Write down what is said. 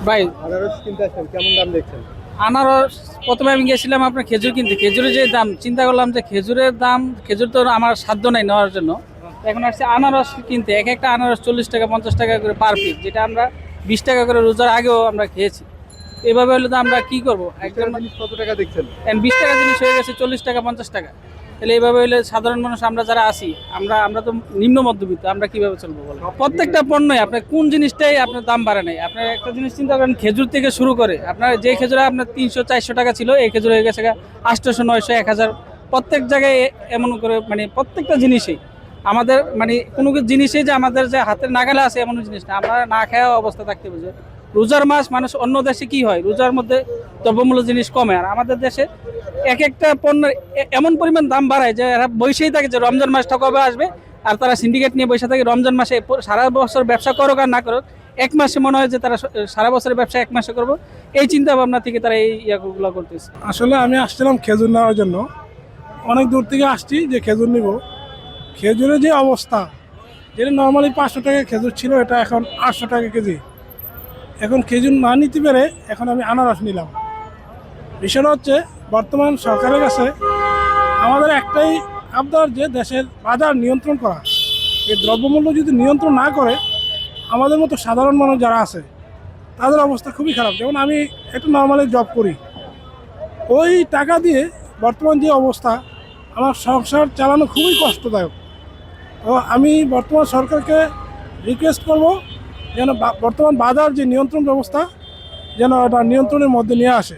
ভাই আনারস কিনতে আসছেন, কেমন দাম দেখছেন? আনারস প্রথমে আমি গেছিলাম আপনার খেজুর কিনতে, খেজুরের যে দাম চিন্তা করলাম যে খেজুরের দাম, খেজুর তো আমার সাধ্য নাই নেওয়ার জন্য। এখন আসছে আনারস কিনতে, এক একটা আনারস 40 টাকা 50 টাকা করে পার পিস, যেটা আমরা 20 টাকা করে রোজার আগেও আমরা খেয়েছি। এভাবে হলে তো আমরা কি করবো? একজন জিনিস কত টাকা দেখছেন? 20 টাকা জিনিস হয়ে গেছে 40 টাকা 50 টাকা। তাহলে এইভাবে হইলে সাধারণ মানুষ আমরা যারা আছি, আমরা আমরা তো নিম্ন মধ্যবিত্ত, আমরা কিভাবে চলবো বলেন? প্রত্যেকটা পণ্যই আপনার কোন জিনিসটাই আপনার দাম বাড়ে নাই। আপনার একটা জিনিস চিন্তা করেন, খেজুর থেকে শুরু করে আপনার যে খেজুর আপনার 300 400 টাকা ছিল, এই খেজুর হয়ে গেছে 800 900 1000। প্রত্যেক জায়গায় এমন করে, মানে প্রত্যেকটা জিনিসই আমাদের, মানে কোনো জিনিসই যে আমাদের যে হাতের নাগালে আছে এমন জিনিস না, আমরা না খাওয়া অবস্থা থাকতে বুঝে। রোজার মাস মানুষ, অন্য দেশে কি হয়, রোজার মধ্যে দ্রব্যমূল্য জিনিস কমে, আর আমাদের দেশে এক একটা পণ্যের এমন পরিমাণ দাম বাড়ায় যে এরা বসেই থাকে যে রমজান মাসটা কবে আসবে। আর তারা সিন্ডিকেট নিয়ে বসে থাকে রমজান মাসে, সারা বছর ব্যবসা করুক আর না করুক, এক মাসে মনে হয় যে তারা সারা বছরের ব্যবসা এক মাসে করবো। এই চিন্তা ভাবনা থেকে তারা এই ইয়াগুলো করতেছে। আসলে আমি আসছিলাম খেজুর নেওয়ার জন্য, অনেক দূর থেকে আসছি যে খেজুর নিব। খেজুরের যে অবস্থা, যেটা নর্মালি 500 টাকা খেজুর ছিল, এটা এখন 800 টাকা কেজি। এখন খেজুর না নিতে পেরে এখন আমি আনারস নিলাম। বিষয়টা হচ্ছে, বর্তমান সরকারের কাছে আমাদের একটাই আবদার যে দেশের বাজার নিয়ন্ত্রণ করা। এই দ্রব্যমূল্য যদি নিয়ন্ত্রণ না করে, আমাদের মতো সাধারণ মানুষ যারা আছে তাদের অবস্থা খুবই খারাপ। যেমন আমি একটু নর্মালি জব করি, ওই টাকা দিয়ে বর্তমান যে অবস্থা, আমার সংসার চালানো খুবই কষ্টদায়ক। তো আমি বর্তমান সরকারকে রিকোয়েস্ট করব যেন বর্তমান বাজার যে নিয়ন্ত্রণ ব্যবস্থা, যেন এটা নিয়ন্ত্রণের মধ্যে নিয়ে আসে।